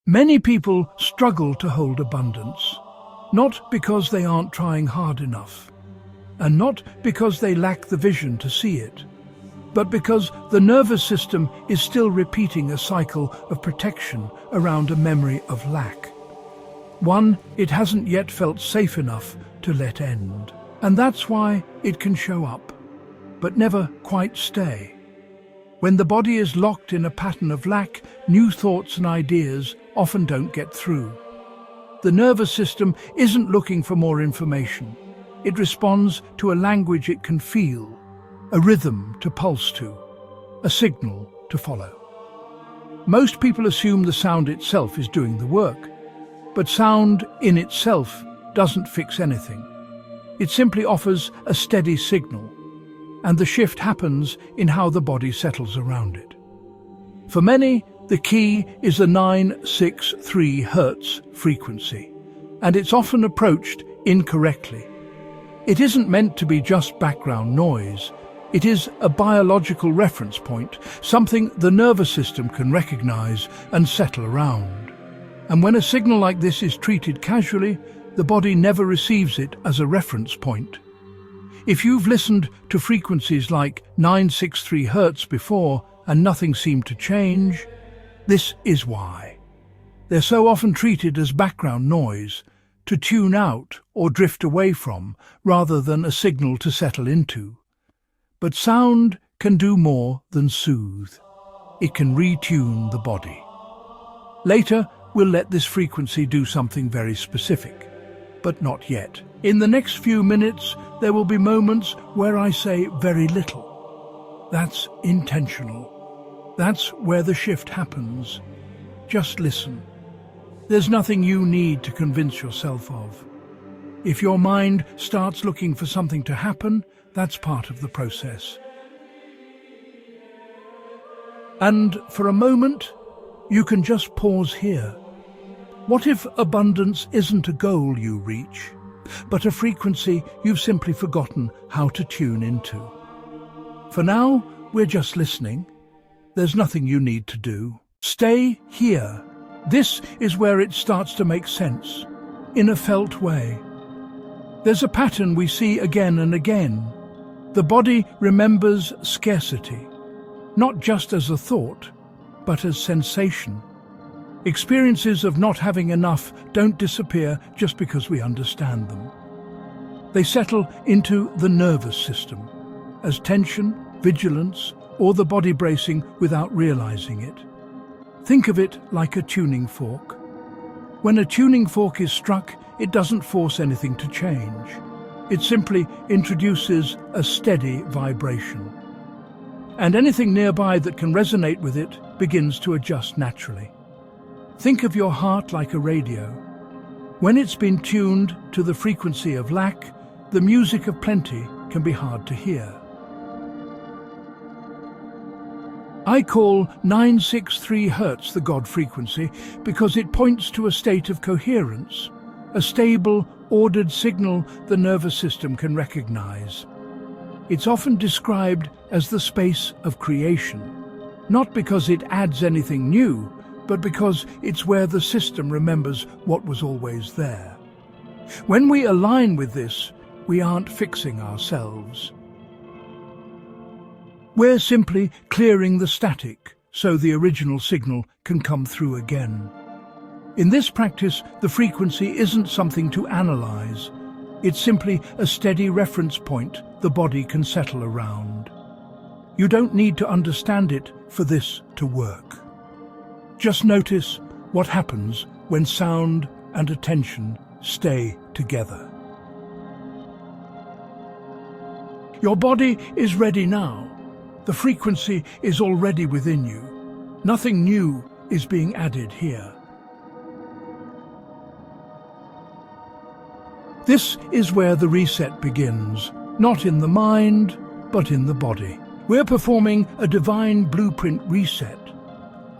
Many people struggle to hold abundance, not because they aren't trying hard enough, and not because they lack the vision to see it, but because the nervous system is still repeating a cycle of protection around a memory of lack. One it hasn't yet felt safe enough to let end. And that's why it can show up, but never quite stay. When the body is locked in a pattern of lack, new thoughts and ideas often don't get through. The nervous system isn't looking for more information. It responds to a language it can feel, a rhythm to pulse to, a signal to follow. Most people assume the sound itself is doing the work, but sound in itself doesn't fix anything. It simply offers a steady signal, and the shift happens in how the body settles around it. For many, the key is the 963 Hz frequency, and it's often approached incorrectly. It isn't meant to be just background noise. It is a biological reference point, something the nervous system can recognize and settle around. And when a signal like this is treated casually, the body never receives it as a reference point. If you've listened to frequencies like 963 Hz before and nothing seemed to change, this is why. They're so often treated as background noise, to tune out or drift away from, rather than a signal to settle into. But sound can do more than soothe. It can retune the body. Later, we'll let this frequency do something very specific, but not yet. In the next few minutes, there will be moments where I say very little. That's intentional. That's where the shift happens. Just listen. There's nothing you need to convince yourself of. If your mind starts looking for something to happen, that's part of the process. And for a moment, you can just pause here. What if abundance isn't a goal you reach, but a frequency you've simply forgotten how to tune into? For now, we're just listening. There's nothing you need to do. Stay here. This is where it starts to make sense, in a felt way. There's a pattern we see again and again. The body remembers scarcity, not just as a thought, but as sensation. Experiences of not having enough don't disappear just because we understand them. They settle into the nervous system as tension, vigilance, or the body bracing without realizing it. Think of it like a tuning fork. When a tuning fork is struck, it doesn't force anything to change. It simply introduces a steady vibration. And anything nearby that can resonate with it begins to adjust naturally. Think of your heart like a radio. When it's been tuned to the frequency of lack, the music of plenty can be hard to hear. I call 963 Hz the God frequency because it points to a state of coherence, a stable, ordered signal the nervous system can recognize. It's often described as the space of creation, not because it adds anything new, but because it's where the system remembers what was always there. When we align with this, we aren't fixing ourselves. We're simply clearing the static so the original signal can come through again. In this practice, the frequency isn't something to analyze. It's simply a steady reference point the body can settle around. You don't need to understand it for this to work. Just notice what happens when sound and attention stay together. Your body is ready now. The frequency is already within you. Nothing new is being added here. This is where the reset begins, not in the mind, but in the body. We're performing a divine blueprint reset,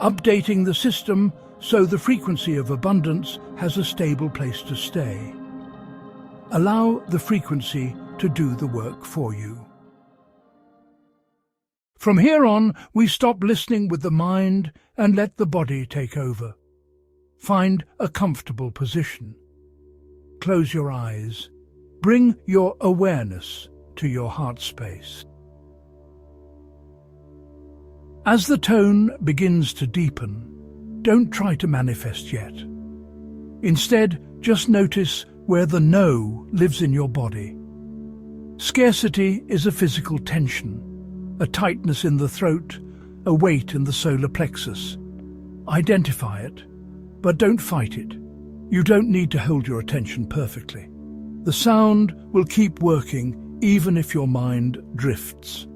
updating the system so the frequency of abundance has a stable place to stay. Allow the frequency to do the work for you. From here on, we stop listening with the mind and let the body take over. find a comfortable position. Close your eyes. Bring your awareness to your heart space. As the tone begins to deepen, don't try to manifest yet. Instead, just notice where the no lives in your body. Scarcity is a physical tension, a tightness in the throat, a weight in the solar plexus. Identify it, but don't fight it. You don't need to hold your attention perfectly. The sound will keep working even if your mind drifts.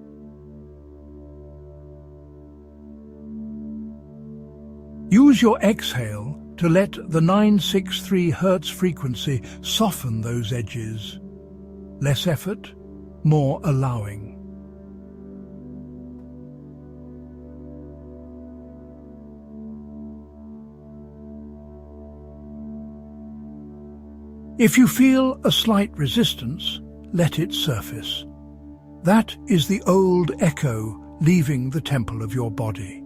Use your exhale to let the 963 Hz frequency soften those edges. Less effort, more allowing. If you feel a slight resistance, let it surface. That is the old echo leaving the temple of your body.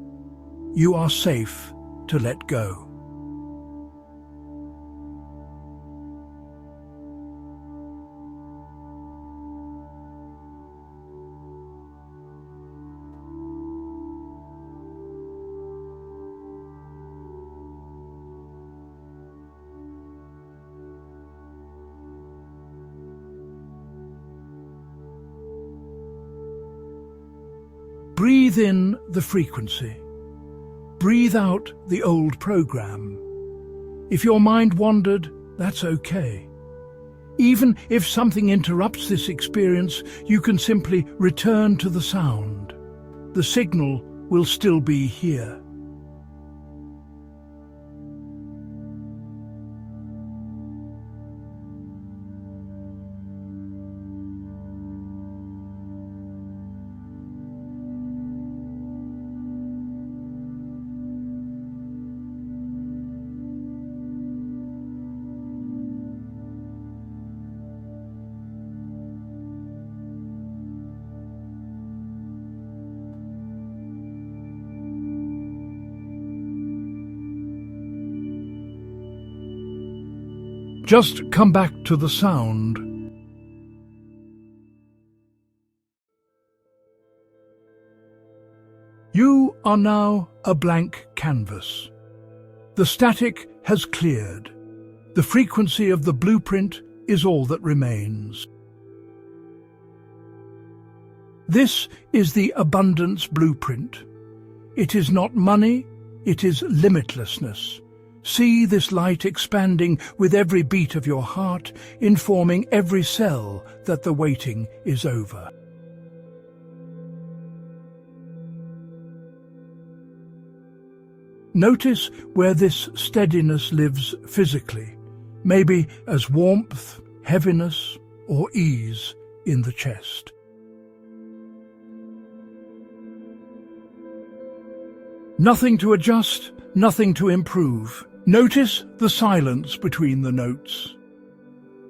You are safe to let go. Breathe in the frequency. Breathe out the old program. If your mind wandered, that's okay. Even if something interrupts this experience, you can simply return to the sound. The signal will still be here. Just come back to the sound. You are now a blank canvas. The static has cleared. The frequency of the blueprint is all that remains. This is the abundance blueprint. It is not money, it is limitlessness. See this light expanding with every beat of your heart, informing every cell that the waiting is over. Notice where this steadiness lives physically, maybe as warmth, heaviness, or ease in the chest. Nothing to adjust, nothing to improve. Notice the silence between the notes.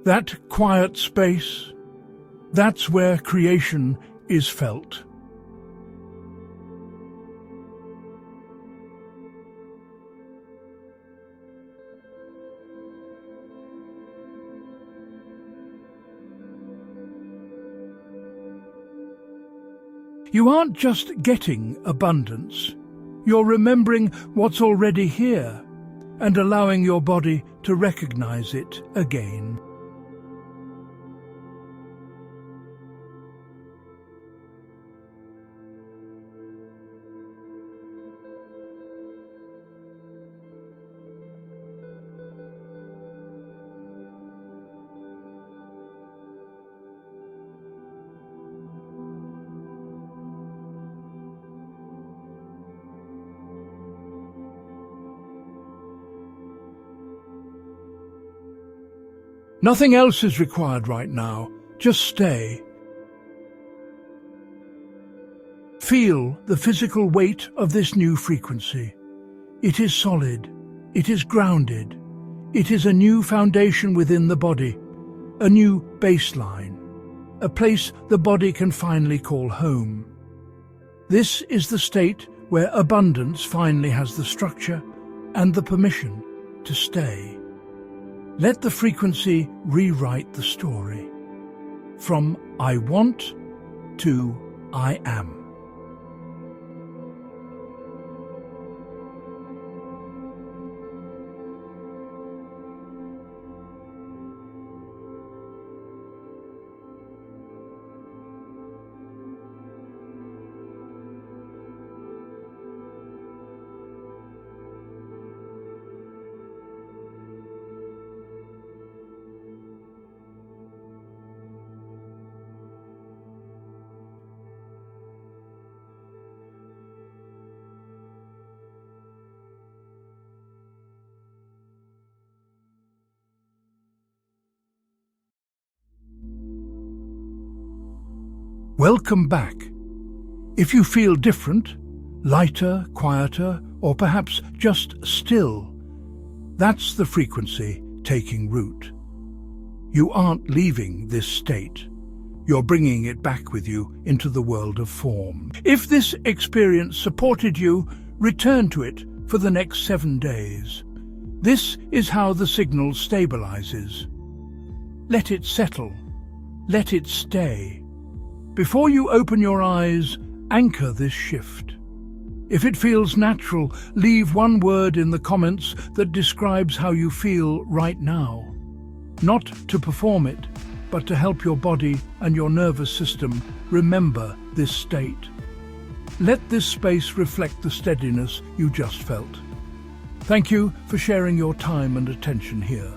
That quiet space, that's where creation is felt. You aren't just getting abundance, you're remembering what's already here and allowing your body to recognize it again. Nothing else is required right now. Just stay. Feel the physical weight of this new frequency. It is solid. It is grounded. It is a new foundation within the body, a new baseline, a place the body can finally call home. This is the state where abundance finally has the structure and the permission to stay. Let the frequency rewrite the story. From I want to I am. Welcome back. If you feel different, lighter, quieter, or perhaps just still, that's the frequency taking root. You aren't leaving this state. You're bringing it back with you into the world of form. If this experience supported you, return to it for the next 7 days. This is how the signal stabilizes. Let it settle. Let it stay. Before you open your eyes, anchor this shift. If it feels natural, leave one word in the comments that describes how you feel right now. Not to perform it, but to help your body and your nervous system remember this state. Let this space reflect the steadiness you just felt. Thank you for sharing your time and attention here.